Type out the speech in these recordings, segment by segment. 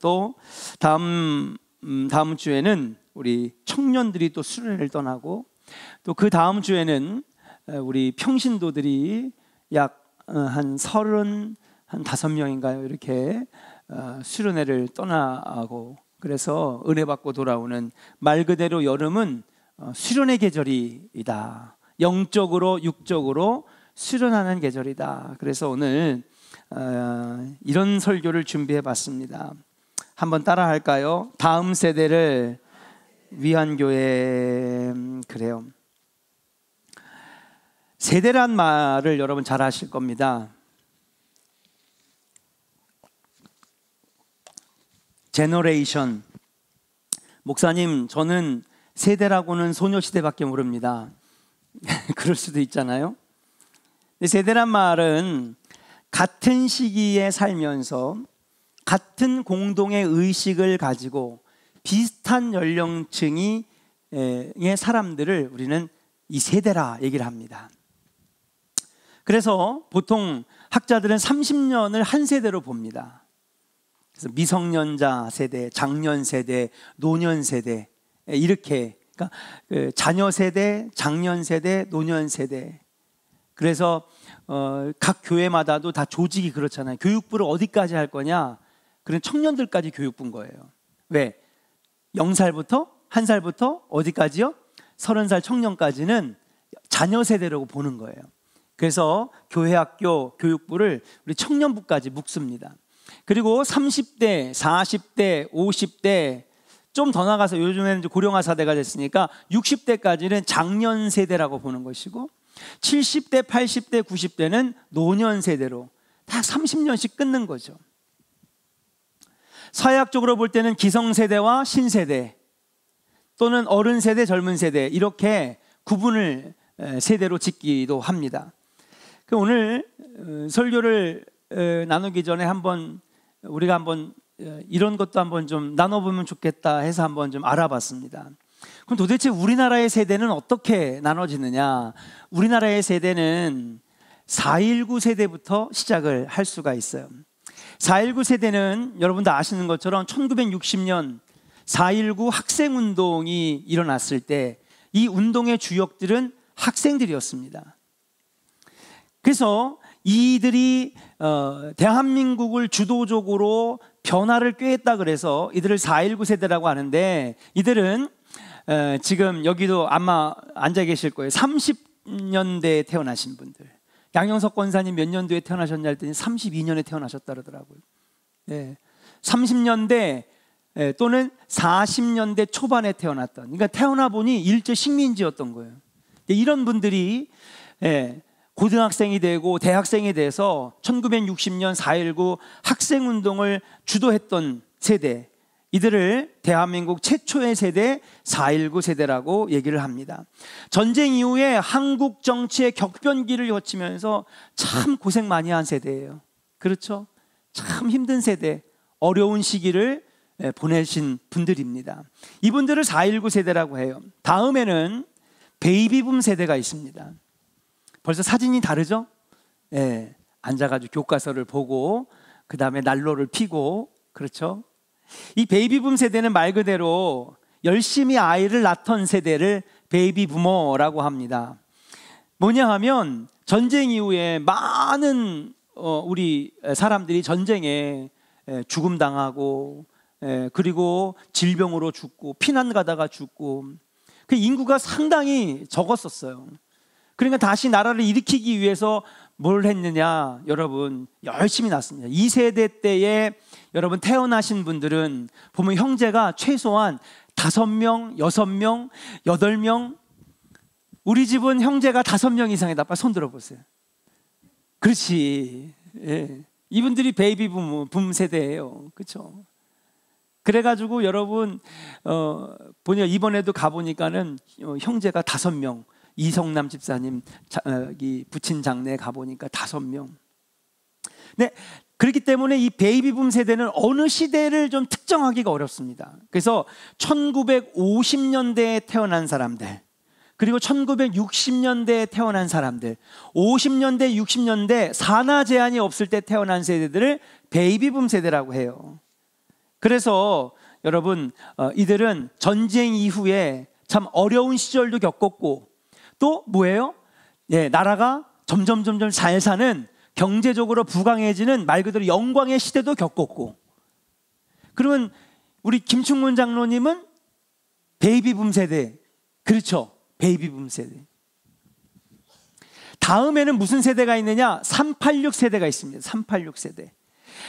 또 다음 주에는 우리 청년들이 또 수련회를 떠나고, 또 그 다음 주에는 우리 평신도들이 약 한 35명인가요? 이렇게 수련회를 떠나고, 그래서 은혜 받고 돌아오는, 말 그대로 여름은 수련의 계절이다. 영적으로 육적으로 수련하는 계절이다. 그래서 오늘 이런 설교를 준비해 봤습니다. 한번 따라 할까요? 다음 세대를 위한 교회. 그래요. 세대란 말을 여러분 잘 아실 겁니다. 제너레이션. 목사님, 저는 세대라고는 소녀시대밖에 모릅니다. 그럴 수도 있잖아요. 세대란 말은 같은 시기에 살면서 같은 공동의 의식을 가지고 비슷한 연령층의 사람들을 우리는 이 세대라 얘기를 합니다. 그래서 보통 학자들은 30년을 한 세대로 봅니다. 그래서 미성년자 세대, 장년 세대, 노년 세대, 이렇게, 그러니까 자녀 세대, 장년 세대, 노년 세대. 그래서 각 교회마다도 다 조직이 그렇잖아요. 교육부를 어디까지 할 거냐? 그런 청년들까지 교육부인 거예요. 왜? 0살부터 1살부터 어디까지요? 30살 청년까지는 자녀 세대라고 보는 거예요. 그래서 교회 학교 교육부를 우리 청년부까지 묶습니다. 그리고 30대, 40대, 50대, 좀 더 나가서 요즘에는 이제 고령화 사대가 됐으니까 60대까지는 장년 세대라고 보는 것이고, 70대, 80대, 90대는 노년 세대로 다 30년씩 끊는 거죠. 사회학적으로 볼 때는 기성세대와 신세대, 또는 어른 세대, 젊은 세대, 이렇게 구분을 세대로 짓기도 합니다. 오늘 설교를 나누기 전에 우리가 한번 이런 것도 한번 좀 나눠보면 좋겠다 해서 한번 좀 알아봤습니다. 그럼 도대체 우리나라의 세대는 어떻게 나눠지느냐? 우리나라의 세대는 4.19 세대부터 시작을 할 수가 있어요. 4.19 세대는 여러분 다 아시는 것처럼 1960년 4.19 학생운동이 일어났을 때 이 운동의 주역들은 학생들이었습니다. 그래서 이들이 대한민국을 주도적으로 변화를 꾀했다 그래서 이들을 4.19 세대라고 하는데, 이들은 지금 여기도 아마 앉아 계실 거예요. 30년대에 태어나신 분들. 양영석 권사님 몇 년도에 태어나셨냐 했더니 32년에 태어나셨다 그러더라고요. 30년대 또는 40년대 초반에 태어났던, 그러니까 태어나 보니 일제 식민지였던 거예요. 이런 분들이 고등학생이 되고 대학생이 돼서 1960년 4.19 학생운동을 주도했던 세대, 이들을 대한민국 최초의 세대 4.19 세대라고 얘기를 합니다. 전쟁 이후에 한국 정치의 격변기를 거치면서 참 고생 많이 한 세대예요. 그렇죠? 참 힘든 세대, 어려운 시기를 보내신 분들입니다. 이분들을 4.19 세대라고 해요. 다음에는 베이비붐 세대가 있습니다. 벌써 사진이 다르죠? 앉아가지고 교과서를 보고 그 다음에 난로를 피고, 그렇죠? 이 베이비붐 세대는 말 그대로 열심히 아이를 낳던 세대를 베이비부머라고 합니다. 뭐냐 하면 전쟁 이후에 많은 우리 사람들이 전쟁에 죽음당하고, 그리고 질병으로 죽고, 피난 가다가 죽고, 그 인구가 상당히 적었었어요. 그러니까 다시 나라를 일으키기 위해서 뭘 했느냐? 여러분, 열심히 낳습니다. 2세대 때에 여러분 태어나신 분들은 보면 형제가 최소한 5명, 6명, 8명. 우리 집은 형제가 5명 이상이다. 빨리 손 들어보세요. 그렇지. 이분들이 베이비붐 세대예요. 그렇죠? 그래가지고 여러분 보니까 이번에도 가보니까는 형제가 5명, 이성남 집사님 부친 장례에 가보니까 5명. 네, 그렇기 때문에 이 베이비붐 세대는 어느 시대를 좀 특정하기가 어렵습니다. 그래서 1950년대에 태어난 사람들, 그리고 1960년대에 태어난 사람들, 50년대, 60년대 산하 제한이 없을 때 태어난 세대들을 베이비붐 세대라고 해요. 그래서 여러분 이들은 전쟁 이후에 참 어려운 시절도 겪었고 또 뭐예요? 예, 나라가 점점 잘 사는 경제적으로 부강해지는 말 그대로 영광의 시대도 겪었고 그러면 우리 김충문 장로님은 베이비붐 세대 그렇죠? 베이비붐 세대 다음에는 무슨 세대가 있느냐? 386 세대가 있습니다. 386 세대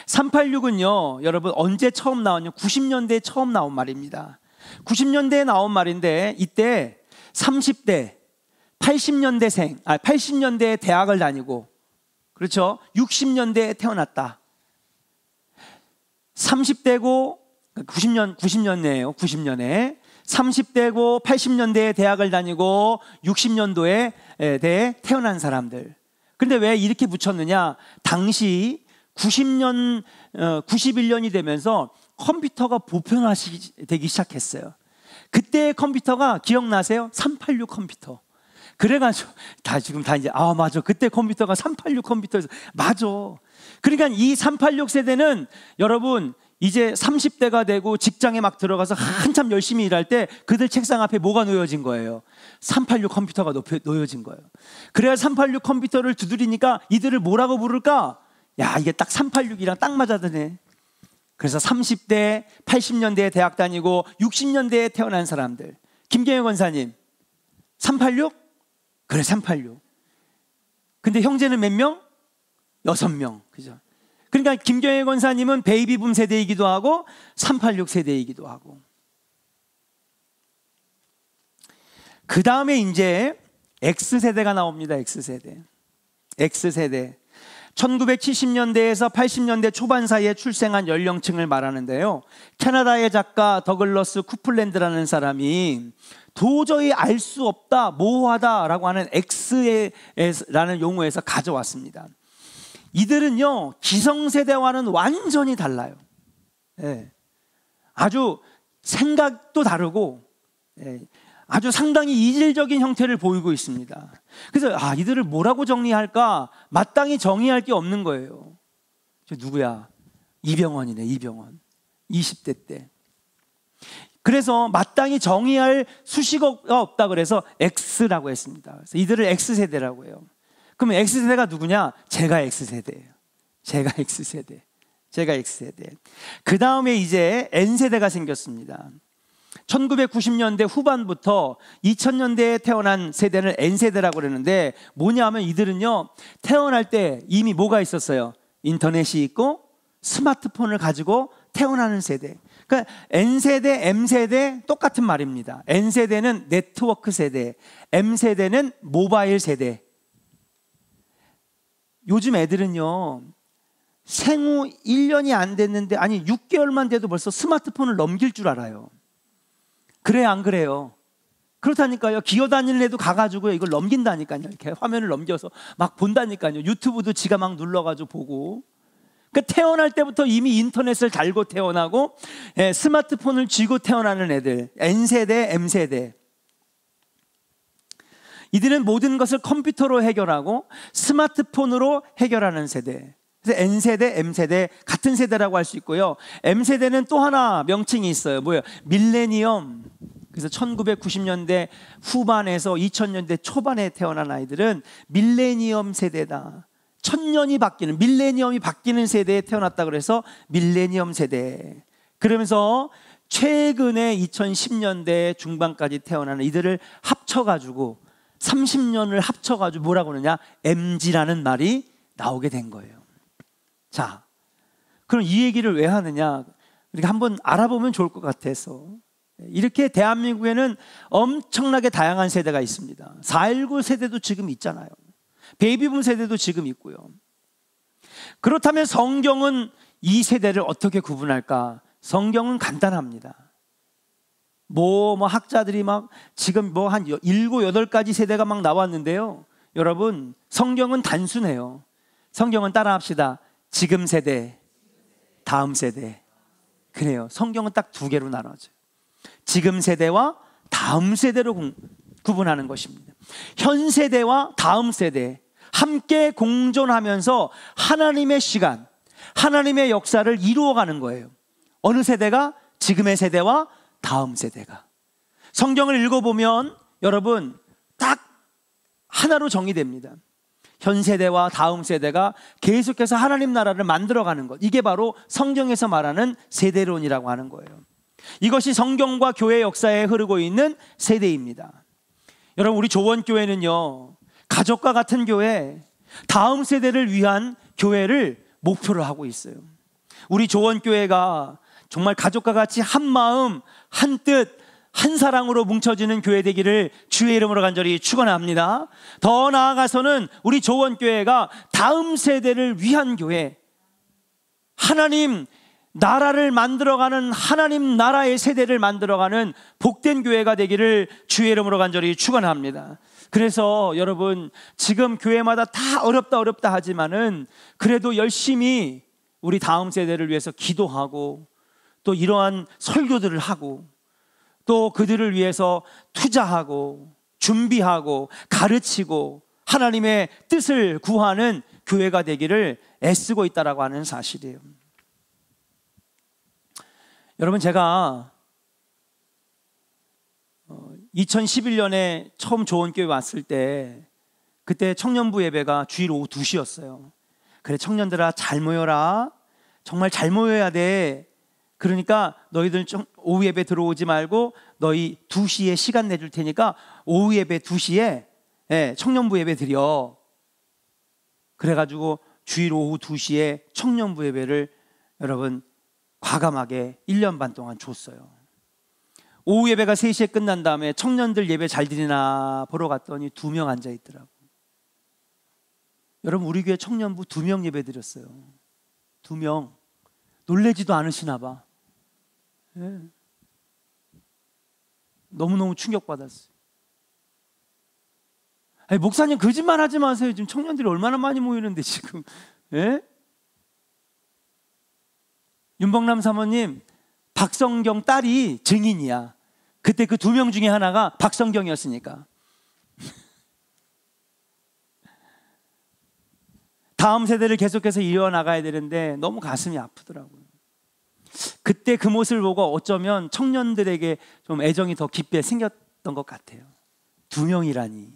386은요 여러분 언제 처음 나왔냐? 90년대에 처음 나온 말입니다. 90년대에 나온 말인데 이때 30대 80년대에 대학을 다니고 그렇죠? 60년대에 태어났다. 30대고 90년대예요. 90년에 30대고 80년대에 대학을 다니고 60년도에 태어난 사람들. 그런데 왜 이렇게 붙였느냐? 당시 91년이 되면서 컴퓨터가 보편화되기 시작했어요. 그때의 컴퓨터가 기억나세요? 386 컴퓨터. 그래가지고 지금 이제 맞아 그때 컴퓨터가 386 컴퓨터에서 맞아. 그러니까 이 386 세대는 여러분 이제 30대가 되고 직장에 막 들어가서 한참 열심히 일할 때 그들 책상 앞에 뭐가 놓여진 거예요? 386 컴퓨터가 놓여진 거예요. 그래야 386 컴퓨터를 두드리니까 이들을 뭐라고 부를까? 야 이게 딱 386이랑 딱 맞아드네. 그래서 30대 80년대에 대학 다니고 60년대에 태어난 사람들. 김경혜 권사님 386? 그래 386. 근데 형제는 몇 명? 6명. 그죠? 그러니까 김경혜 권사님은 베이비붐 세대이기도 하고 386 세대이기도 하고 그 다음에 이제 X세대가 나옵니다. X세대 1970년대에서 80년대 초반 사이에 출생한 연령층을 말하는데요 캐나다의 작가 더글러스 쿠플랜드라는 사람이 도저히 알 수 없다, 모호하다라고 하는 X라는 용어에서 가져왔습니다. 이들은요 기성세대와는 완전히 달라요. 예. 아주 생각도 다르고 아주 상당히 이질적인 형태를 보이고 있습니다. 그래서 이들을 뭐라고 정리할까? 마땅히 정의할 게 없는 거예요. 저 누구야? 이병헌이네. 이병헌 20대 때. 그래서 마땅히 정의할 수식어가 없다 그래서 X라고 했습니다. 그래서 이들을 X세대라고 해요. 그러면 X세대가 누구냐? 제가 X세대예요. 제가 X세대. 그 다음에 이제 N세대가 생겼습니다. 1990년대 후반부터 2000년대에 태어난 세대를 N세대라고 그러는데 뭐냐면 이들은요 태어날 때 이미 뭐가 있었어요? 인터넷이 있고 스마트폰을 가지고 태어나는 세대. 그러니까 N세대, M세대 똑같은 말입니다. N세대는 네트워크 세대, M세대는 모바일 세대. 요즘 애들은요 생후 1년이 안 됐는데 6개월만 돼도 벌써 스마트폰을 넘길 줄 알아요. 그래요 안 그래요? 그렇다니까요. 기어다니는 애도 가가지고 이걸 넘긴다니까요. 이렇게 화면을 넘겨서 막 본다니까요. 유튜브도 지가 막 눌러가지고 보고. 그러니까 태어날 때부터 이미 인터넷을 달고 태어나고 스마트폰을 쥐고 태어나는 애들 N세대, M세대. 이들은 모든 것을 컴퓨터로 해결하고 스마트폰으로 해결하는 세대. 그래서 N세대, M세대 같은 세대라고 할 수 있고요. M세대는 또 하나 명칭이 있어요. 뭐예요? 밀레니엄. 그래서 1990년대 후반에서 2000년대 초반에 태어난 아이들은 밀레니엄 세대다. 천년이 바뀌는, 밀레니엄이 바뀌는 세대에 태어났다 그래서 밀레니엄 세대. 그러면서 최근에 2010년대 중반까지 태어나는 이들을 합쳐가지고 30년을 합쳐가지고 뭐라고 그러냐? MZ라는 말이 나오게 된 거예요. 자, 그럼 이 얘기를 왜 하느냐? 우리가 한번 알아보면 좋을 것 같아서. 이렇게 대한민국에는 엄청나게 다양한 세대가 있습니다. 4.19 세대도 지금 있잖아요. 베이비붐 세대도 지금 있고요. 그렇다면 성경은 이 세대를 어떻게 구분할까? 성경은 간단합니다. 학자들이 막 지금 한 7, 8가지 세대가 막 나왔는데요. 여러분, 성경은 단순해요. 성경은 따라합시다. 지금 세대, 다음 세대. 그래요. 성경은 딱 2개로 나눠져요. 지금 세대와 다음 세대로 구분하는 것입니다. 현 세대와 다음 세대 함께 공존하면서 하나님의 시간, 하나님의 역사를 이루어가는 거예요. 어느 세대가? 지금의 세대와 다음 세대가. 성경을 읽어보면 여러분 딱 하나로 정의됩니다. 현 세대와 다음 세대가 계속해서 하나님 나라를 만들어가는 것, 이게 바로 성경에서 말하는 세대론이라고 하는 거예요. 이것이 성경과 교회 역사에 흐르고 있는 세대입니다. 여러분, 우리 조원교회는요, 가족과 같은 교회, 다음 세대를 위한 교회를 목표로 하고 있어요. 우리 조원교회가 정말 가족과 같이 한 마음, 한 뜻, 한 사랑으로 뭉쳐지는 교회 되기를 주의 이름으로 간절히 축원합니다. 더 나아가서는 우리 조원교회가 다음 세대를 위한 교회, 하나님 나라를 만들어가는, 하나님 나라의 세대를 만들어가는 복된 교회가 되기를 주의 이름으로 간절히 축원합니다. 그래서 여러분, 지금 교회마다 다 어렵다 하지만은 그래도 열심히 우리 다음 세대를 위해서 기도하고 또 이러한 설교들을 하고 또 그들을 위해서 투자하고 준비하고 가르치고 하나님의 뜻을 구하는 교회가 되기를 애쓰고 있다라고 하는 사실이에요. 여러분, 제가 2011년에 처음 조원교회 왔을 때 그때 청년부 예배가 주일 오후 2시였어요. 그래, 청년들아 잘 모여라. 정말 잘 모여야 돼. 그러니까 너희들 오후 예배 들어오지 말고 너희 2시에 시간 내줄 테니까 오후 예배 2시에 청년부 예배 드려. 그래가지고 주일 오후 2시에 청년부 예배를 여러분 과감하게 1년 반 동안 줬어요. 오후 예배가 3시에 끝난 다음에 청년들 예배 잘 드리나 보러 갔더니 2명 앉아 있더라고. 여러분, 우리 교회 청년부 2명 예배 드렸어요. 2명. 놀래지도 않으시나 봐. 예. 너무너무 충격받았어요. 아니, 목사님 거짓말 하지 마세요. 지금 청년들이 얼마나 많이 모이는데 지금. 예? 윤복남 사모님, 박성경 딸이 증인이야. 그때 그 2명 중에 하나가 박성경이었으니까. 다음 세대를 계속해서 이어나가야 되는데 너무 가슴이 아프더라고요. 그때 그 모습을 보고 어쩌면 청년들에게 좀 애정이 더 깊게 생겼던 것 같아요. 2명이라니.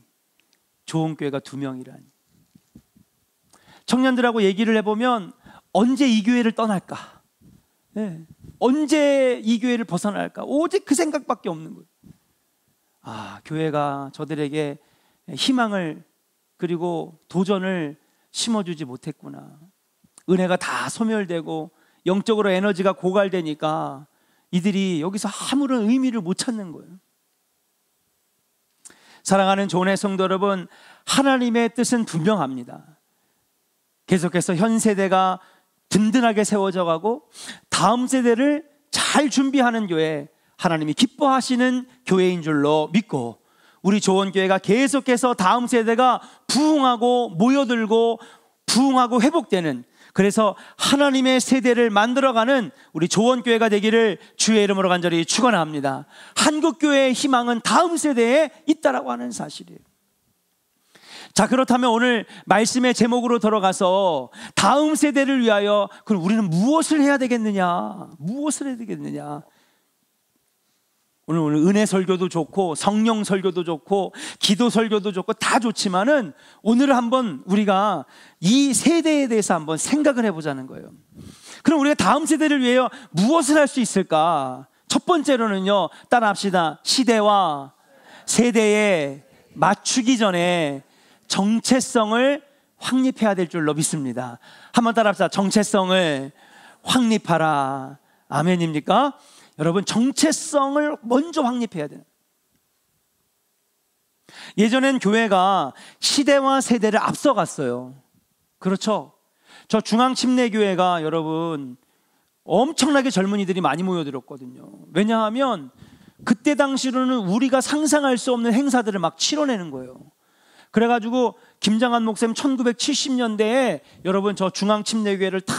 좋은 교회가 2명이라니. 청년들하고 얘기를 해보면 언제 이 교회를 떠날까? 네. 언제 이 교회를 벗어날까? 오직 그 생각밖에 없는 거예요. 아, 교회가 저들에게 희망을 그리고 도전을 심어주지 못했구나. 은혜가 다 소멸되고 영적으로 에너지가 고갈되니까 이들이 여기서 아무런 의미를 못 찾는 거예요. 사랑하는 조은혜 성도 여러분, 하나님의 뜻은 분명합니다. 계속해서 현 세대가 든든하게 세워져 가고 다음 세대를 잘 준비하는 교회, 하나님이 기뻐하시는 교회인 줄로 믿고 우리 조원교회가 계속해서 다음 세대가 부흥하고 모여들고 부흥하고 회복되는, 그래서 하나님의 세대를 만들어가는 우리 조원교회가 되기를 주의 이름으로 간절히 축원합니다. 한국교회의 희망은 다음 세대에 있다라고 하는 사실이에요. 자, 그렇다면 오늘 말씀의 제목으로 들어가서 다음 세대를 위하여 그럼 우리는 무엇을 해야 되겠느냐? 무엇을 해야 되겠느냐? 오늘 은혜 설교도 좋고 성령 설교도 좋고 기도 설교도 좋고 다 좋지만은 오늘 한번 우리가 이 세대에 대해서 한번 생각을 해보자는 거예요. 그럼 우리가 다음 세대를 위하여 무엇을 할 수 있을까? 첫 번째로는요, 따라합시다. 시대와 세대에 맞추기 전에 정체성을 확립해야 될 줄로 믿습니다. 한번 따라합시다. 정체성을 확립하라. 아멘입니까? 여러분, 정체성을 먼저 확립해야 돼요. 예전엔 교회가 시대와 세대를 앞서갔어요. 그렇죠? 저 중앙침례교회가 여러분 엄청나게 젊은이들이 많이 모여들었거든요. 왜냐하면 그때 당시로는 우리가 상상할 수 없는 행사들을 막 치러내는 거예요. 그래가지고 김장한 목사님 1970년대에 여러분 저 중앙침례교회를 탁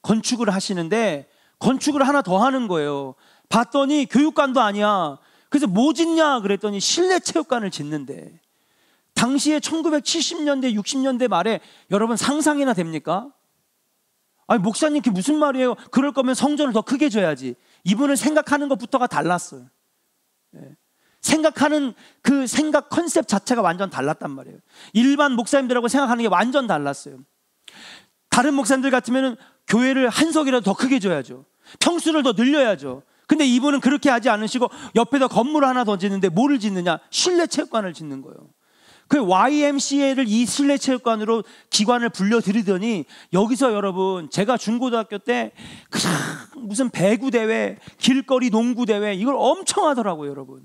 건축을 하시는데 건축을 하나 더 하는 거예요. 봤더니 교육관도 아니야. 그래서 뭐 짓냐 그랬더니 실내 체육관을 짓는데, 당시에 1970년대 60년대 말에 여러분 상상이나 됩니까? 아니 목사님 그게 무슨 말이에요? 그럴 거면 성전을 더 크게 줘야지. 이분은 생각하는 것부터가 달랐어요. 생각하는 그 생각 컨셉 자체가 완전 달랐단 말이에요. 일반 목사님들하고 생각하는 게 완전 달랐어요. 다른 목사님들 같으면 교회를 한 석이라도 더 크게 줘야죠. 평수를 더 늘려야죠. 근데 이분은 그렇게 하지 않으시고 옆에다 건물을 하나 더 짓는데 뭐를 짓느냐? 실내체육관을 짓는 거예요. 그 YMCA를 이 실내체육관으로 기관을 불려들이더니 여기서 여러분 제가 중고등학교 때 그냥 무슨 배구대회, 길거리 농구대회 이걸 엄청 하더라고요 여러분.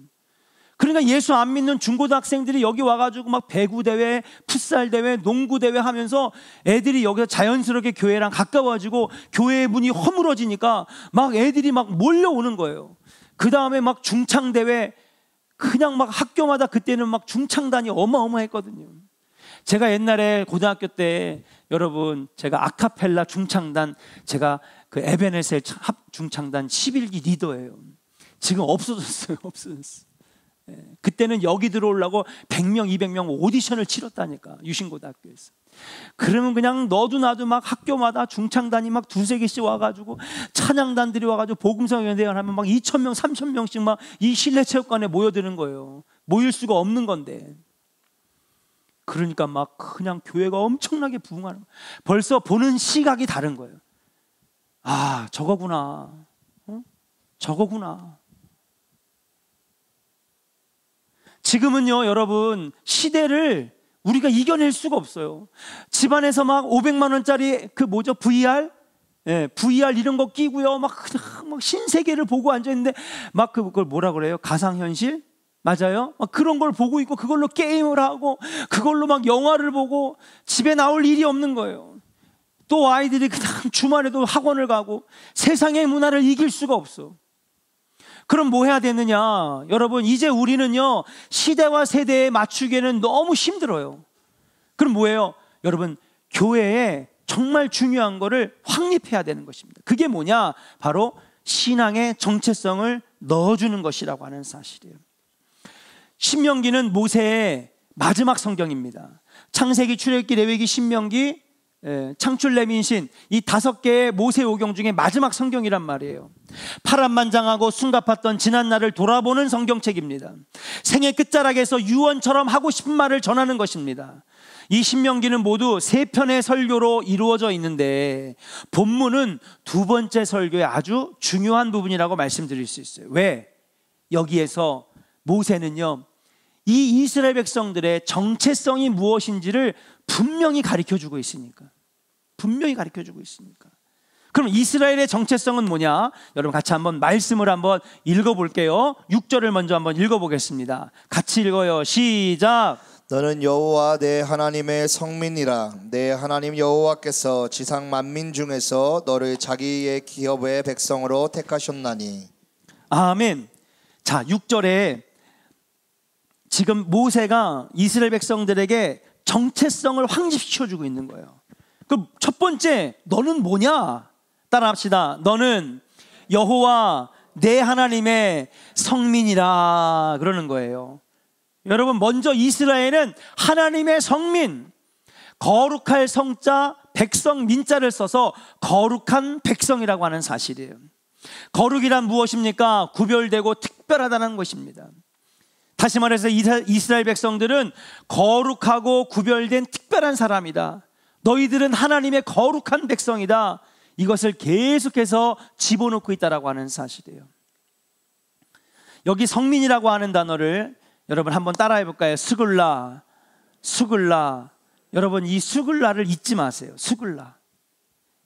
그러니까 예수 안 믿는 중고등학생들이 여기 와가지고 막 배구대회, 풋살대회, 농구대회 하면서 애들이 여기서 자연스럽게 교회랑 가까워지고 교회의 문이 허물어지니까 막 애들이 막 몰려오는 거예요. 그 다음에 막 중창대회, 그냥 막 학교마다 그때는 막 중창단이 어마어마했거든요. 제가 옛날에 고등학교 때 여러분 제가 아카펠라 중창단, 제가 그 에베네셀 합 중창단 11기 리더예요. 지금 없어졌어요. 없어졌어요. 그때는 여기 들어오려고 100명, 200명 오디션을 치렀다니까 유신고등학교에서. 그러면 그냥 너도 나도 막 학교마다 중창단이 막 두세 개씩 와가지고 찬양단들이 와가지고 복음성연대회를 하면 막 2,000명, 3,000명씩 막 이 실내체육관에 모여드는 거예요. 모일 수가 없는 건데. 그러니까 막 그냥 교회가 엄청나게 부흥하는 거예요. 벌써 보는 시각이 다른 거예요. 아, 저거구나. 저거구나. 지금은요 여러분 시대를 우리가 이겨낼 수가 없어요. 집안에서 막 500만 원짜리 그 뭐죠 VR? VR 이런 거 끼고요 막 신세계를 보고 앉아있는데 막 그걸 뭐라 그래요? 가상현실? 맞아요? 막 그런 걸 보고 있고 그걸로 게임을 하고 그걸로 막 영화를 보고 집에 나올 일이 없는 거예요. 또 아이들이 그냥 주말에도 학원을 가고 세상의 문화를 이길 수가 없어. 그럼 뭐 해야 되느냐? 여러분 이제 우리는요 시대와 세대에 맞추기에는 너무 힘들어요. 그럼 뭐예요? 여러분 교회에 정말 중요한 거를 확립해야 되는 것입니다. 그게 뭐냐? 바로 신앙의 정체성을 넣어주는 것이라고 하는 사실이에요. 신명기는 모세의 마지막 성경입니다. 창세기, 출애굽기, 레위기, 신명기, 창출, 레민신 이 5개의 모세오경 중에 마지막 성경이란 말이에요. 파란만장하고 숨가팠던 지난날을 돌아보는 성경책입니다. 생의 끝자락에서 유언처럼 하고 싶은 말을 전하는 것입니다. 이 신명기는 모두 3편의 설교로 이루어져 있는데 본문은 2번째 설교의 아주 중요한 부분이라고 말씀드릴 수 있어요. 왜? 여기에서 모세는요 이 이스라엘 백성들의 정체성이 무엇인지를 분명히 가르쳐주고 있으니까. 분명히 가르쳐주고 있으니까. 그럼 이스라엘의 정체성은 뭐냐? 여러분 같이 한번 말씀을 한번 읽어볼게요. 6절을 먼저 한번 읽어보겠습니다. 같이 읽어요. 시작. 너는 여호와 내 하나님의 성민이라. 내 하나님 여호와께서 지상 만민 중에서 너를 자기의 기업의 백성으로 택하셨나니. 아멘. 자 6절에 지금 모세가 이스라엘 백성들에게 정체성을 확립시켜주고 있는 거예요. 그럼 첫 번째 너는 뭐냐? 따라합시다. 너는 여호와 내 하나님의 성민이라 그러는 거예요. 여러분 먼저 이스라엘은 하나님의 성민, 거룩할 성자 백성 민자를 써서 거룩한 백성이라고 하는 사실이에요. 거룩이란 무엇입니까? 구별되고 특별하다는 것입니다. 다시 말해서 이스라엘 백성들은 거룩하고 구별된 특별한 사람이다. 너희들은 하나님의 거룩한 백성이다. 이것을 계속해서 집어넣고 있다라고 하는 사실이에요. 여기 성민이라고 하는 단어를 여러분 한번 따라해 볼까요? 스굴라, 스굴라. 여러분 이 스굴라를 잊지 마세요. 스굴라.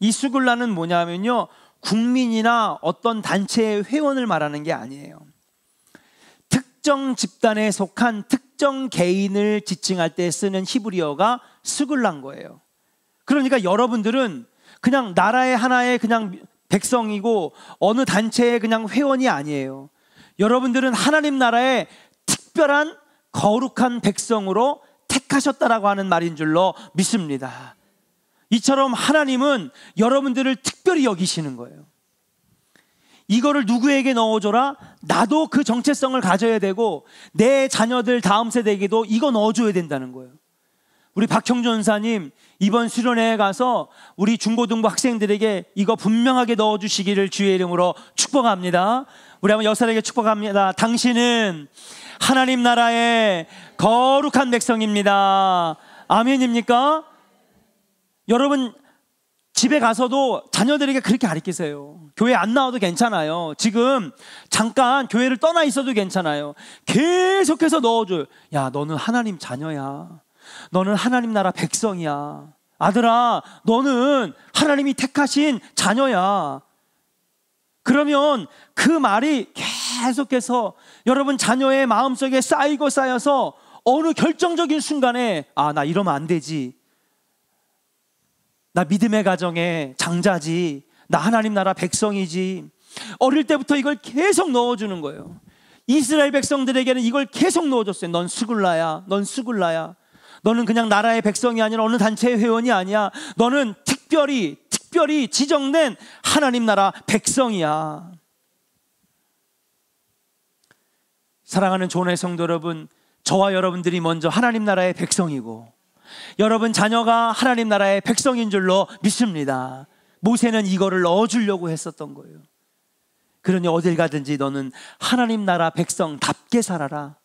이 스굴라는 뭐냐면요 국민이나 어떤 단체의 회원을 말하는 게 아니에요. 특정 집단에 속한 특정 개인을 지칭할 때 쓰는 히브리어가 스굴라인 거예요. 그러니까 여러분들은 그냥 나라의 하나의 그냥 백성이고 어느 단체의 그냥 회원이 아니에요. 여러분들은 하나님 나라의 특별한 거룩한 백성으로 택하셨다라고 하는 말인 줄로 믿습니다. 이처럼 하나님은 여러분들을 특별히 여기시는 거예요. 이거를 누구에게 넣어줘라? 나도 그 정체성을 가져야 되고 내 자녀들 다음 세대에게도 이거 넣어줘야 된다는 거예요. 우리 박형준 원사님 이번 수련회에 가서 우리 중고등부 학생들에게 이거 분명하게 넣어주시기를 주의 이름으로 축복합니다. 우리 한번 역사에게 축복합니다. 당신은 하나님 나라의 거룩한 백성입니다. 아멘입니까? 여러분 집에 가서도 자녀들에게 그렇게 가르치세요. 교회 안 나와도 괜찮아요. 지금 잠깐 교회를 떠나 있어도 괜찮아요. 계속해서 넣어줘요. 야, 너는 하나님 자녀야. 너는 하나님 나라 백성이야. 아들아, 너는 하나님이 택하신 자녀야. 그러면 그 말이 계속해서 여러분 자녀의 마음속에 쌓이고 쌓여서 어느 결정적인 순간에 아, 나 이러면 안 되지. 나 믿음의 가정의 장자지. 나 하나님 나라 백성이지. 어릴 때부터 이걸 계속 넣어주는 거예요. 이스라엘 백성들에게는 이걸 계속 넣어줬어요. 넌 스굴라야. 넌 스굴라야. 너는 그냥 나라의 백성이 아니라 어느 단체의 회원이 아니야. 너는 특별히 지정된 하나님 나라 백성이야. 사랑하는 조은의 성도 여러분, 저와 여러분들이 먼저 하나님 나라의 백성이고 여러분 자녀가 하나님 나라의 백성인 줄로 믿습니다. 모세는 이거를 넣어주려고 했었던 거예요. 그러니 어딜 가든지 너는 하나님 나라 백성답게 살아라.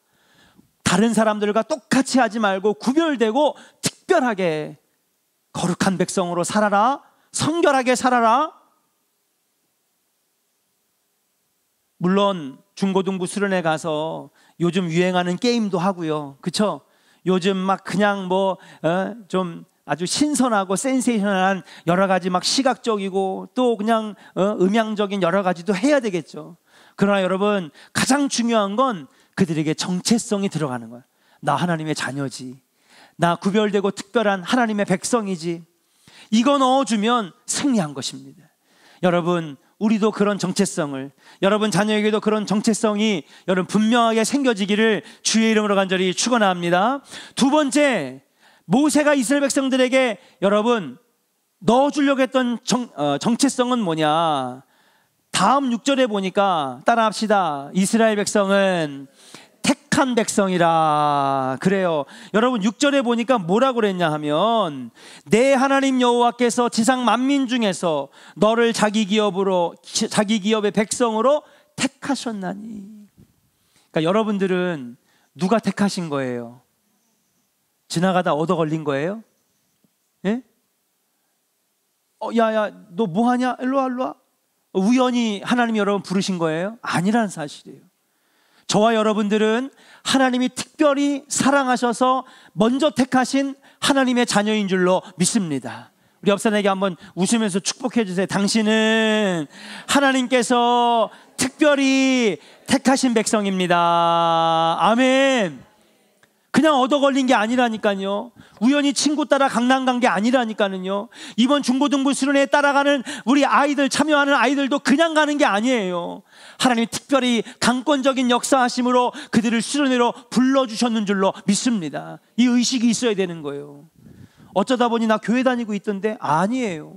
다른 사람들과 똑같이 하지 말고 구별되고 특별하게 거룩한 백성으로 살아라. 성결하게 살아라. 물론 중고등부 수련회 가서 요즘 유행하는 게임도 하고요. 그렇죠? 요즘 막 그냥 좀 아주 신선하고 센세이션한 여러 가지 막 시각적이고 또 그냥 음향적인 여러 가지도 해야 되겠죠. 그러나 여러분 가장 중요한 건 그들에게 정체성이 들어가는 거야. 나 하나님의 자녀지. 나 구별되고 특별한 하나님의 백성이지. 이거 넣어주면 승리한 것입니다. 여러분 우리도 그런 정체성을, 여러분 자녀에게도 그런 정체성이 여러분 분명하게 생겨지기를 주의 이름으로 간절히 축원합니다. 두 번째, 모세가 이스라엘 백성들에게 여러분 넣어주려고 했던 정체성은 뭐냐? 다음 6절에 보니까 따라합시다. 이스라엘 백성은 택한 백성이라. 그래요. 여러분 6절에 보니까 뭐라고 그랬냐 하면 내 하나님 여호와께서 지상 만민 중에서 너를 자기 기업의 백성으로 택하셨나니. 그러니까 여러분들은 누가 택하신 거예요? 지나가다 얻어 걸린 거예요? 예? 야야 너 뭐하냐? 일로 와. 우연히 하나님이 여러분 부르신 거예요? 아니라는 사실이에요. 저와 여러분들은 하나님이 특별히 사랑하셔서 먼저 택하신 하나님의 자녀인 줄로 믿습니다. 우리 옆 사람에게 한번 웃으면서 축복해 주세요. 당신은 하나님께서 특별히 택하신 백성입니다. 아멘. 그냥 얻어 걸린 게 아니라니까요. 우연히 친구 따라 강남 간 게 아니라니까요. 이번 중고등부 수련회에 따라가는 우리 아이들, 참여하는 아이들도 그냥 가는 게 아니에요. 하나님이 특별히 강권적인 역사하심으로 그들을 수련회로 불러주셨는 줄로 믿습니다. 이 의식이 있어야 되는 거예요. 어쩌다 보니 나 교회 다니고 있던데? 아니에요.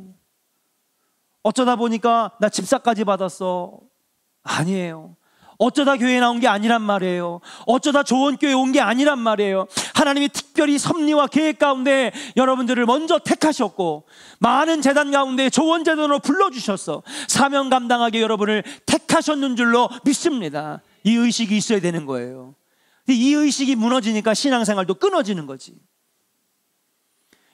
어쩌다 보니까 나 집사까지 받았어? 아니에요. 어쩌다 교회에 나온 게 아니란 말이에요. 어쩌다 조원교회에 온 게 아니란 말이에요. 하나님이 특별히 섭리와 계획 가운데 여러분들을 먼저 택하셨고 많은 재단 가운데 조원재단으로 불러주셨어. 사명 감당하게 여러분을 택하셨는 줄로 믿습니다. 이 의식이 있어야 되는 거예요. 이 의식이 무너지니까 신앙생활도 끊어지는 거지.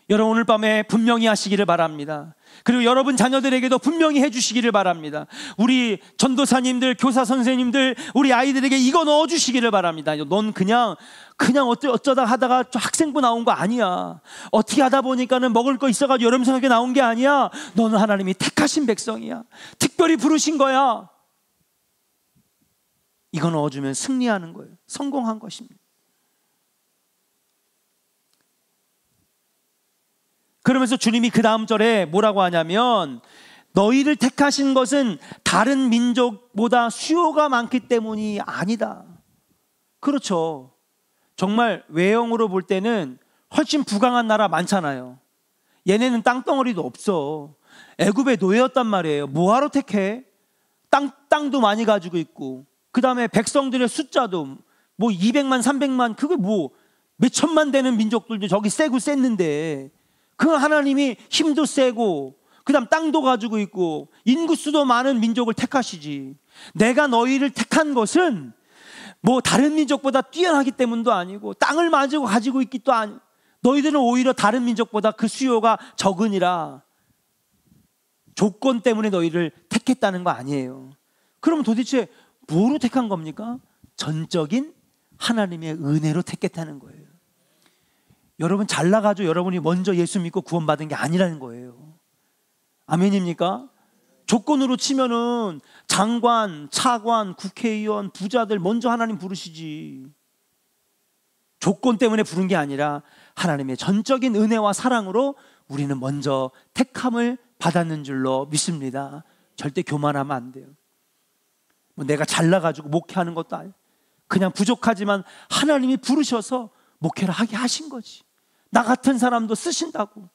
여러분 오늘 밤에 분명히 하시기를 바랍니다. 그리고 여러분 자녀들에게도 분명히 해주시기를 바랍니다. 우리 전도사님들, 교사 선생님들, 우리 아이들에게 이거 넣어주시기를 바랍니다. 넌 그냥 어쩌다 하다가 학생부 나온 거 아니야. 어떻게 하다 보니까는 먹을 거 있어가지고 여러분 생각에 나온 게 아니야. 너는 하나님이 택하신 백성이야. 특별히 부르신 거야. 이거 넣어주면 승리하는 거예요. 성공한 것입니다. 그러면서 주님이 그 다음 절에 뭐라고 하냐면 너희를 택하신 것은 다른 민족보다 수요가 많기 때문이 아니다. 그렇죠. 정말 외형으로 볼 때는 훨씬 부강한 나라 많잖아요. 얘네는 땅덩어리도 없어. 애굽의 노예였단 말이에요. 뭐하러 택해? 땅도 많이 가지고 있고 그 다음에 백성들의 숫자도 뭐 200만 300만 그게 뭐 몇 천만 되는 민족들도 저기 세고 셌는데, 그 하나님이 힘도 세고 그다음 땅도 가지고 있고 인구수도 많은 민족을 택하시지. 내가 너희를 택한 것은 뭐 다른 민족보다 뛰어나기 때문도 아니고 땅을 가지고 있기도 아니고, 너희들은 오히려 다른 민족보다 그 수요가 적으니라 조건 때문에 너희를 택했다는 거 아니에요. 그럼 도대체 뭐로 택한 겁니까? 전적인 하나님의 은혜로 택했다는 거예요. 여러분 잘나가지고 여러분이 먼저 예수 믿고 구원받은 게 아니라는 거예요. 아멘입니까? 조건으로 치면은 장관, 차관, 국회의원, 부자들 먼저 하나님 부르시지. 조건 때문에 부른 게 아니라 하나님의 전적인 은혜와 사랑으로 우리는 먼저 택함을 받았는 줄로 믿습니다. 절대 교만하면 안 돼요. 뭐 내가 잘나가지고 목회하는 것도 아니에요. 그냥 부족하지만 하나님이 부르셔서 목회를 하게 하신 거지. 나 같은 사람도 쓰신다고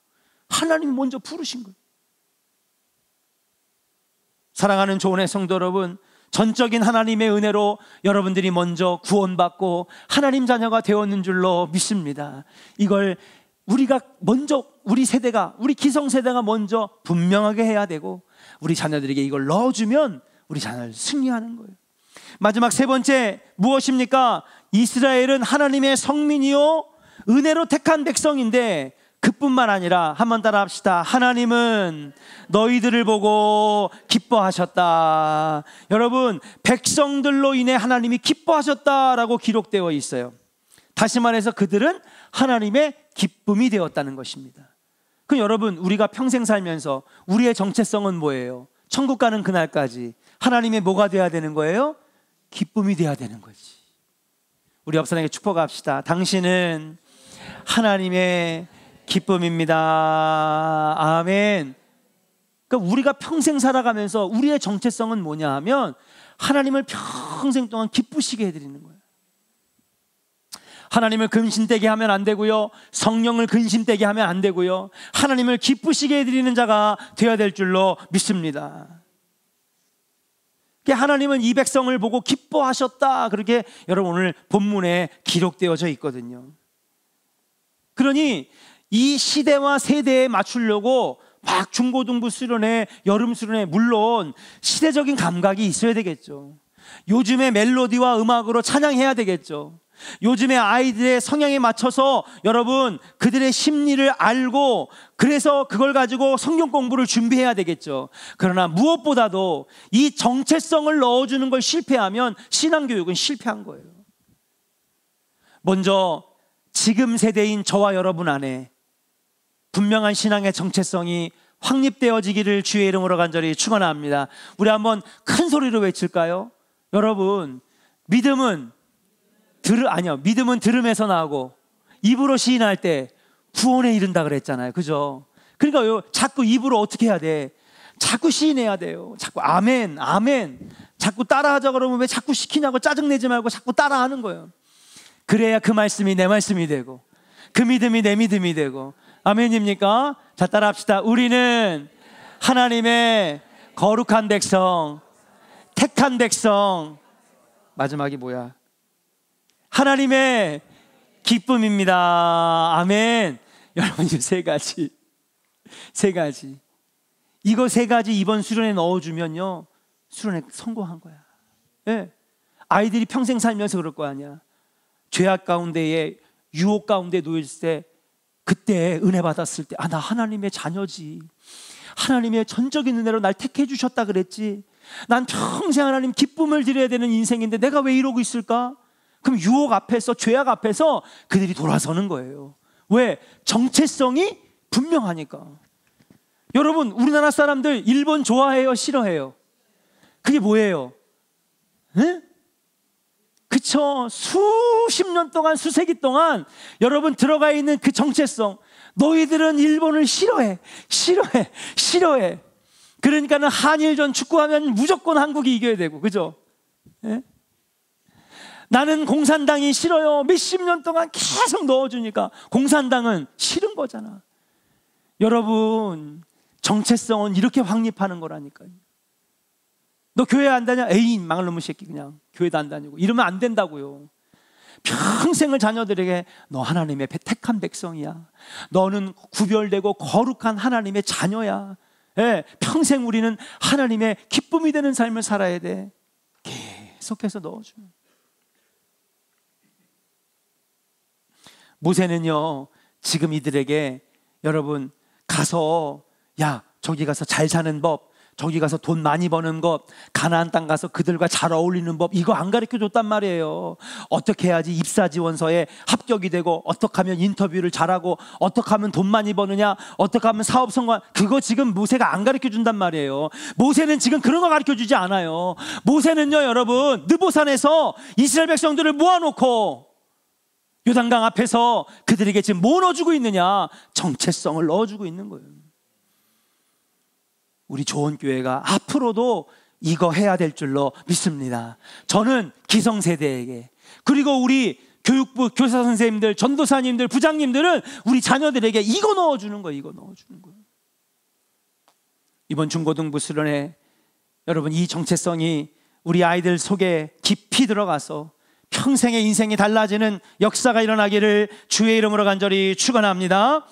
하나님이 먼저 부르신 거예요. 사랑하는 조은의 성도 여러분, 전적인 하나님의 은혜로 여러분들이 먼저 구원받고 하나님 자녀가 되었는 줄로 믿습니다. 이걸 우리가 먼저, 우리 세대가, 우리 기성세대가 먼저 분명하게 해야 되고, 우리 자녀들에게 이걸 넣어주면 우리 자녀를 승리하는 거예요. 마지막 세 번째 무엇입니까? 이스라엘은 하나님의 성민이요 은혜로 택한 백성인데, 그뿐만 아니라 한번 따라 합시다. 하나님은 너희들을 보고 기뻐하셨다. 여러분, 백성들로 인해 하나님이 기뻐하셨다라고 기록되어 있어요. 다시 말해서 그들은 하나님의 기쁨이 되었다는 것입니다. 그럼 여러분, 우리가 평생 살면서 우리의 정체성은 뭐예요? 천국 가는 그날까지 하나님의 뭐가 돼야 되는 거예요? 기쁨이 돼야 되는 거지. 우리 옆 사람에게 축복합시다. 당신은 하나님의 기쁨입니다. 아멘. 그러니까 우리가 평생 살아가면서 우리의 정체성은 뭐냐 하면 하나님을 평생 동안 기쁘시게 해드리는 거예요. 하나님을 근심되게 하면 안 되고요, 성령을 근심되게 하면 안 되고요, 하나님을 기쁘시게 해드리는 자가 되어야 될 줄로 믿습니다. 하나님은 이 백성을 보고 기뻐하셨다, 그렇게 여러분 오늘 본문에 기록되어져 있거든요. 그러니 이 시대와 세대에 맞추려고 막 중고등부 수련회, 여름 수련회, 물론 시대적인 감각이 있어야 되겠죠. 요즘의 멜로디와 음악으로 찬양해야 되겠죠. 요즘의 아이들의 성향에 맞춰서 여러분 그들의 심리를 알고, 그래서 그걸 가지고 성경 공부를 준비해야 되겠죠. 그러나 무엇보다도 이 정체성을 넣어주는 걸 실패하면 신앙교육은 실패한 거예요. 먼저 지금 세대인 저와 여러분 안에 분명한 신앙의 정체성이 확립되어지기를 주의 이름으로 간절히 축원합니다. 우리 한번 큰 소리로 외칠까요? 여러분, 믿음은 들음에서 나오고 입으로 시인할 때 구원에 이른다 그랬잖아요. 그죠? 그러니까 자꾸 입으로 어떻게 해야 돼? 자꾸 시인해야 돼요. 자꾸 아멘, 아멘. 자꾸 따라하자 그러면 왜 자꾸 시키냐고 짜증내지 말고 자꾸 따라하는 거예요. 그래야 그 말씀이 내 말씀이 되고 그 믿음이 내 믿음이 되고. 아멘입니까? 자, 따라합시다. 우리는 하나님의 거룩한 백성, 택한 백성. 마지막이 뭐야? 하나님의 기쁨입니다. 아멘. 여러분, 이 세 가지 이거 세 가지 이번 수련에 넣어주면요, 수련에 성공한 거야. 네. 아이들이 평생 살면서 그럴 거 아니야. 죄악 가운데에, 유혹 가운데 놓였을 때, 그때 은혜 받았을 때, 나 하나님의 자녀지, 하나님의 전적인 은혜로 날 택해 주셨다 그랬지, 난 평생 하나님 기쁨을 드려야 되는 인생인데 내가 왜 이러고 있을까? 그럼 유혹 앞에서, 죄악 앞에서 그들이 돌아서는 거예요. 왜? 정체성이 분명하니까. 여러분, 우리나라 사람들 일본 좋아해요, 싫어해요? 그게 뭐예요? 네? 그쵸? 수십 년 동안, 수세기 동안 여러분 들어가 있는 그 정체성, 너희들은 일본을 싫어해. 그러니까는 한일전 축구하면 무조건 한국이 이겨야 되고, 그죠? 네? 나는 공산당이 싫어요. 몇십 년 동안 계속 넣어주니까 공산당은 싫은 거잖아. 여러분, 정체성은 이렇게 확립하는 거라니까요. 너 교회 안 다녀? 에이, 망할 놈의 새끼, 그냥 교회도 안 다니고. 이러면 안 된다고요. 평생을 자녀들에게 너 하나님의 택한 백성이야. 너는 구별되고 거룩한 하나님의 자녀야. 예, 평생 우리는 하나님의 기쁨이 되는 삶을 살아야 돼. 계속해서 넣어주는. 모세는요, 지금 이들에게 여러분 가서 야 저기 가서 잘 사는 법, 저기 가서 돈 많이 버는 것, 가나안 땅 가서 그들과 잘 어울리는 법, 이거 안 가르쳐 줬단 말이에요. 어떻게 해야지 입사 지원서에 합격이 되고, 어떻게 하면 인터뷰를 잘하고, 어떻게 하면 돈 많이 버느냐, 어떻게 하면 사업 성공, 그거 지금 모세가 안 가르쳐 준단 말이에요. 모세는 지금 그런 거 가르쳐 주지 않아요. 모세는요 여러분, 느보산에서 이스라엘 백성들을 모아놓고 요단강 앞에서 그들에게 지금 뭐 넣어주고 있느냐? 정체성을 넣어주고 있는 거예요. 우리 조원교회가 앞으로도 이거 해야 될 줄로 믿습니다. 저는 기성세대에게, 그리고 우리 교육부 교사 선생님들, 전도사님들, 부장님들은 우리 자녀들에게 이거 넣어주는 거예요. 이거 넣어주는 거예요. 이번 중고등부 수련회 여러분, 이 정체성이 우리 아이들 속에 깊이 들어가서 평생의 인생이 달라지는 역사가 일어나기를 주의 이름으로 간절히 축원합니다.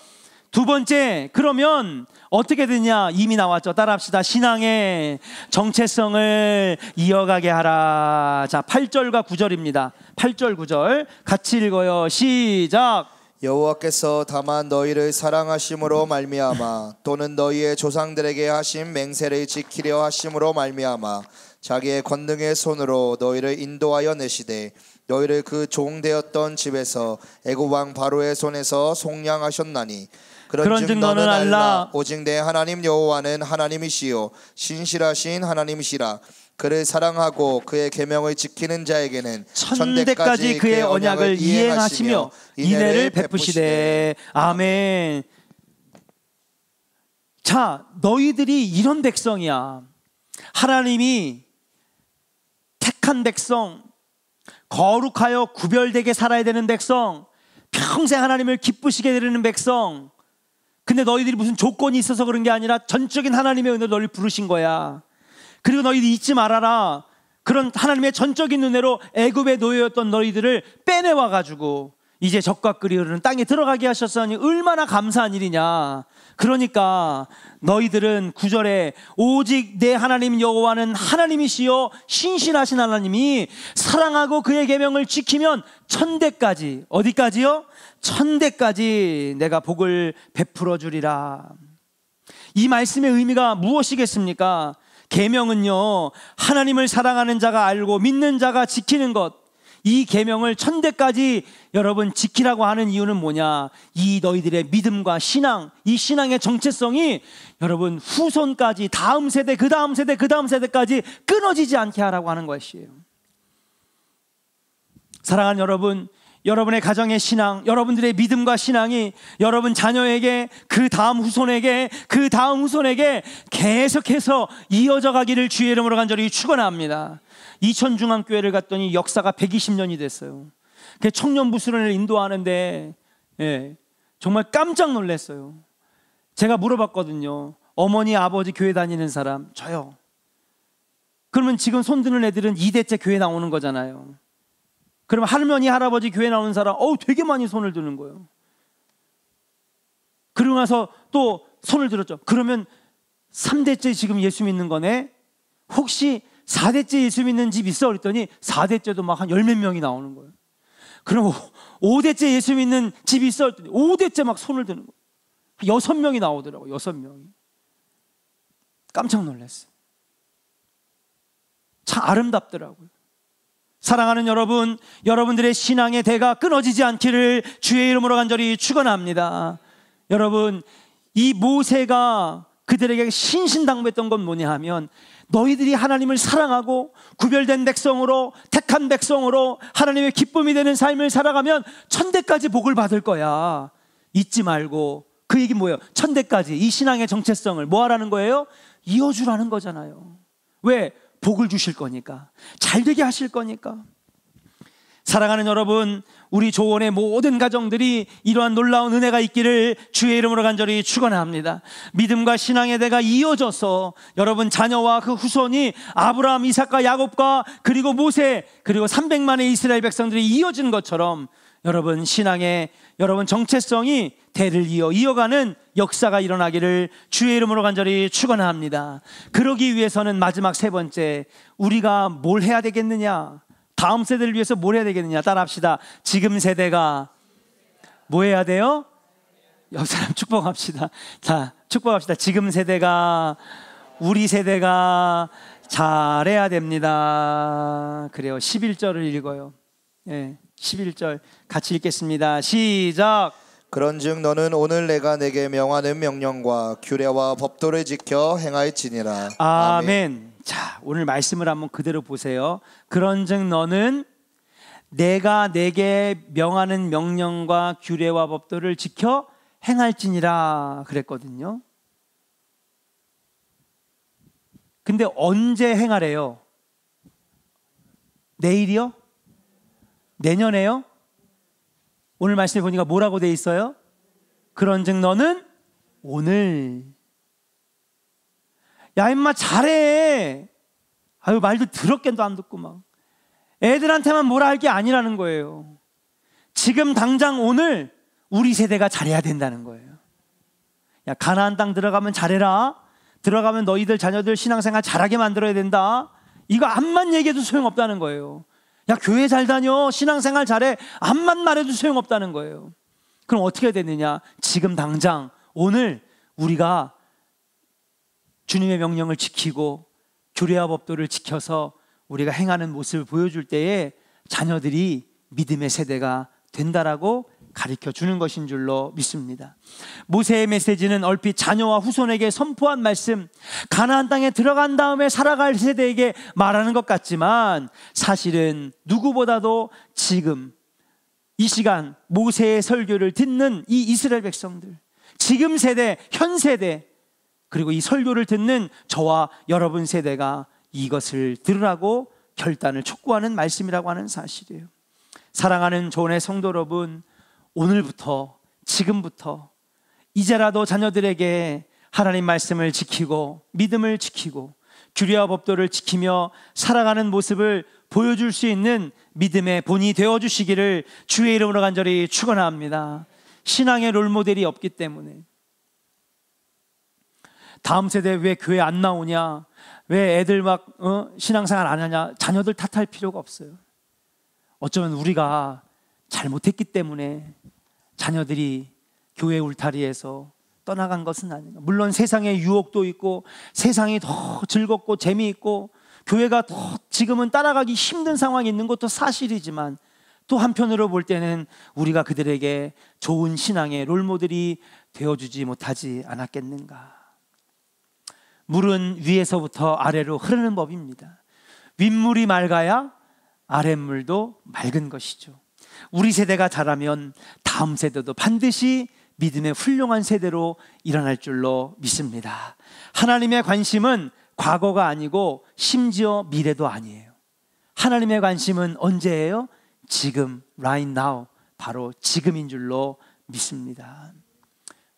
두 번째, 그러면 어떻게 되냐? 이미 나왔죠. 따라합시다. 신앙의 정체성을 이어가게 하라. 자, 8절과 9절입니다. 8절 9절 같이 읽어요. 시작. 여호와께서 다만 너희를 사랑하심으로 말미암아 또는 너희의 조상들에게 하신 맹세를 지키려 하심으로 말미암아 자기의 권능의 손으로 너희를 인도하여 내시되 너희를 그 종되었던 집에서 애굽 왕 바로의 손에서 속량하셨나니 그런즉 너는 알라 오직 내 하나님 여호와는 하나님이시요 신실하신 하나님이시라. 그를 사랑하고 그의 계명을 지키는 자에게는 천대까지 그의 언약을 이행하시며 인애를 베푸시되. 아멘. 자, 너희들이 이런 백성이야. 하나님이 택한 백성, 거룩하여 구별되게 살아야 되는 백성, 평생 하나님을 기쁘시게 되는 백성. 근데 너희들이 무슨 조건이 있어서 그런 게 아니라 전적인 하나님의 은혜로 너희를 부르신 거야. 그리고 너희들이 잊지 말아라. 그런 하나님의 전적인 은혜로 애굽의 노예였던 너희들을 빼내와 가지고 이제 젖과 꿀이 흐르는 땅에 들어가게 하셨으니 얼마나 감사한 일이냐. 그러니까 너희들은 9절에 오직 내 하나님 여호와는 하나님이시요 신실하신 하나님이 사랑하고 그의 계명을 지키면 천대까지, 어디까지요? 천대까지 내가 복을 베풀어 주리라. 이 말씀의 의미가 무엇이겠습니까? 계명은요, 하나님을 사랑하는 자가 알고 믿는 자가 지키는 것. 이 계명을 천대까지 여러분 지키라고 하는 이유는 뭐냐? 이 너희들의 믿음과 신앙, 이 신앙의 정체성이 여러분 후손까지, 다음 세대, 그 다음 세대, 그 다음 세대까지 끊어지지 않게 하라고 하는 것이에요. 사랑하는 여러분, 여러분의 가정의 신앙, 여러분들의 믿음과 신앙이 여러분 자녀에게, 그 다음 후손에게, 그 다음 후손에게 계속해서 이어져 가기를 주의 이름으로 간절히 축원합니다. 이천중앙교회를 갔더니 역사가 120년이 됐어요. 청년부 수련회를 인도하는데 정말 깜짝 놀랐어요. 제가 물어봤거든요. 어머니, 아버지 교회 다니는 사람? 저요. 그러면 지금 손 드는 애들은 2대째 교회 나오는 거잖아요. 그러면 할머니, 할아버지 교회 나오는 사람 되게 많이 손을 드는 거예요. 그러고 나서 또 손을 들었죠. 그러면 3대째 지금 예수 믿는 거네? 혹시 4대째 예수 믿는 집 있어? 그랬더니 4대째도 막 한 10몇 명이 나오는 거예요. 그럼 5대째 예수 믿는 집이 있어? 그랬더니 5대째 막 손을 드는 거예요. 6명이 나오더라고요. 6명이. 깜짝 놀랐어요. 참 아름답더라고요. 사랑하는 여러분, 여러분들의 신앙의 대가 끊어지지 않기를 주의 이름으로 간절히 축원합니다. 여러분, 이 모세가 그들에게 신신당부했던 건 뭐냐 하면, 너희들이 하나님을 사랑하고 구별된 백성으로, 택한 백성으로 하나님의 기쁨이 되는 삶을 살아가면 천대까지 복을 받을 거야. 잊지 말고. 그 얘기 뭐예요? 천대까지 이 신앙의 정체성을 뭐 하라는 거예요? 이어주라는 거잖아요. 왜? 복을 주실 거니까, 잘 되게 하실 거니까. 사랑하는 여러분, 우리 조원의 모든 가정들이 이러한 놀라운 은혜가 있기를 주의 이름으로 간절히 축원합니다. 믿음과 신앙의 대가 이어져서 여러분 자녀와 그 후손이 아브라함, 이삭과 야곱과 그리고 모세 그리고 300만의 이스라엘 백성들이 이어진 것처럼 여러분 신앙의 여러분 정체성이 대를 이어가는 역사가 일어나기를 주의 이름으로 간절히 축원합니다. 그러기 위해서는 마지막 세 번째, 우리가 뭘 해야 되겠느냐? 다음 세대를 위해서 뭘 해야 되겠느냐? 따라합시다. 지금 세대가 뭐 해야 돼요? 옆 사람 축복합시다. 자, 축복합시다. 지금 세대가, 우리 세대가 잘해야 됩니다. 그래요. 11절을 읽어요. 예, 11절 같이 읽겠습니다. 시작. 그런즉 너는 오늘 내가 내게 명하는 명령과 규례와 법도를 지켜 행할지니라. 아멘. 자, 오늘 말씀을 한번 그대로 보세요. 그런즉 너는 내가 내게 명하는 명령과 규례와 법도를 지켜 행할지니라 그랬거든요. 근데 언제 행하래요? 내일이요? 내년에요? 오늘 말씀에 보니까 뭐라고 돼 있어요? 그런즉 너는 오늘. 야 임마 잘해. 아유 말도 더럽게도 안 듣고 막 애들한테만 뭐라 할 게 아니라는 거예요. 지금 당장 오늘 우리 세대가 잘해야 된다는 거예요. 야 가나안 땅 들어가면 잘해라. 들어가면 너희들 자녀들 신앙생활 잘하게 만들어야 된다. 이거 암만 얘기해도 소용없다는 거예요. 야 교회 잘 다녀, 신앙생활 잘해, 암만 말해도 소용없다는 거예요. 그럼 어떻게 해야 되느냐? 지금 당장 오늘 우리가 주님의 명령을 지키고 규례와 법도를 지켜서 우리가 행하는 모습을 보여줄 때에 자녀들이 믿음의 세대가 된다라고 가르쳐 주는 것인 줄로 믿습니다. 모세의 메시지는 얼핏 자녀와 후손에게 선포한 말씀, 가나안 땅에 들어간 다음에 살아갈 세대에게 말하는 것 같지만 사실은 누구보다도 지금 이 시간 모세의 설교를 듣는 이 이스라엘 백성들, 지금 세대, 현 세대, 그리고 이 설교를 듣는 저와 여러분 세대가 이것을 들으라고 결단을 촉구하는 말씀이라고 하는 사실이에요. 사랑하는 조원의 성도 여러분, 오늘부터, 지금부터 이제라도 자녀들에게 하나님 말씀을 지키고 믿음을 지키고 규례와 법도를 지키며 살아가는 모습을 보여줄 수 있는 믿음의 본이 되어주시기를 주의 이름으로 간절히 축원합니다. 신앙의 롤모델이 없기 때문에 다음 세대 왜 교회 안 나오냐, 왜 애들 막 신앙생활 안 하냐, 자녀들 탓할 필요가 없어요. 어쩌면 우리가 잘못했기 때문에 자녀들이 교회 울타리에서 떠나간 것은 아닌가. 물론 세상에 유혹도 있고 세상이 더 즐겁고 재미있고 교회가 더 지금은 따라가기 힘든 상황이 있는 것도 사실이지만 또 한편으로 볼 때는 우리가 그들에게 좋은 신앙의 롤모델이 되어주지 못하지 않았겠는가. 물은 위에서부터 아래로 흐르는 법입니다. 윗물이 맑아야 아랫물도 맑은 것이죠. 우리 세대가 자라면 다음 세대도 반드시 믿음의 훌륭한 세대로 일어날 줄로 믿습니다. 하나님의 관심은 과거가 아니고 심지어 미래도 아니에요. 하나님의 관심은 언제예요? 지금, right now, 바로 지금인 줄로 믿습니다.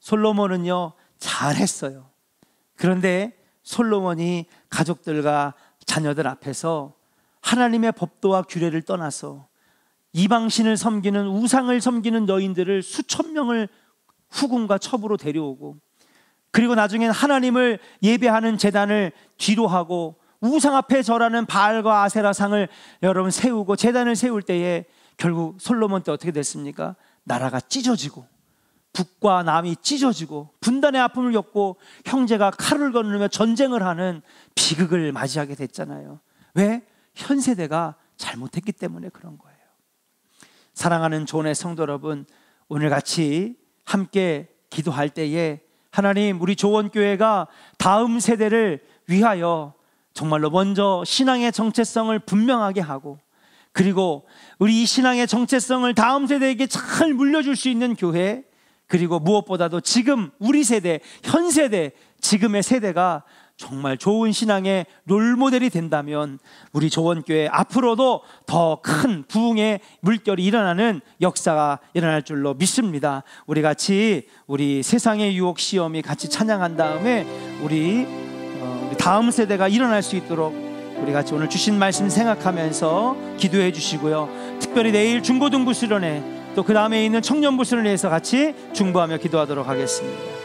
솔로몬은요 잘했어요. 그런데 솔로몬이 가족들과 자녀들 앞에서 하나님의 법도와 규례를 떠나서 이방신을 섬기는, 우상을 섬기는 여인들을 수천 명을 후궁과 첩으로 데려오고, 그리고 나중엔 하나님을 예배하는 제단을 뒤로 하고 우상 앞에 절하는 바알과 아세라상을 여러분 세우고 제단을 세울 때에 결국 솔로몬 때 어떻게 됐습니까? 나라가 찢어지고 북과 남이 찢어지고 분단의 아픔을 겪고 형제가 칼을 거느며 전쟁을 하는 비극을 맞이하게 됐잖아요. 왜? 현 세대가 잘못했기 때문에 그런 거예요. 사랑하는 조원의 성도 여러분, 오늘 같이 함께 기도할 때에 하나님, 우리 조원교회가 다음 세대를 위하여 정말로 먼저 신앙의 정체성을 분명하게 하고, 그리고 우리 이 신앙의 정체성을 다음 세대에게 잘 물려줄 수 있는 교회, 그리고 무엇보다도 지금 우리 세대, 현 세대, 지금의 세대가 정말 좋은 신앙의 롤모델이 된다면 우리 조원교회 앞으로도 더 큰 부흥의 물결이 일어나는 역사가 일어날 줄로 믿습니다. 우리 같이 우리 세상의 유혹 시험이 같이 찬양한 다음에 우리 다음 세대가 일어날 수 있도록 우리 같이 오늘 주신 말씀 생각하면서 기도해 주시고요. 특별히 내일 중고등부 수련회 또 그 다음에 있는 청년부 수련회에서 같이 중보하며 기도하도록 하겠습니다.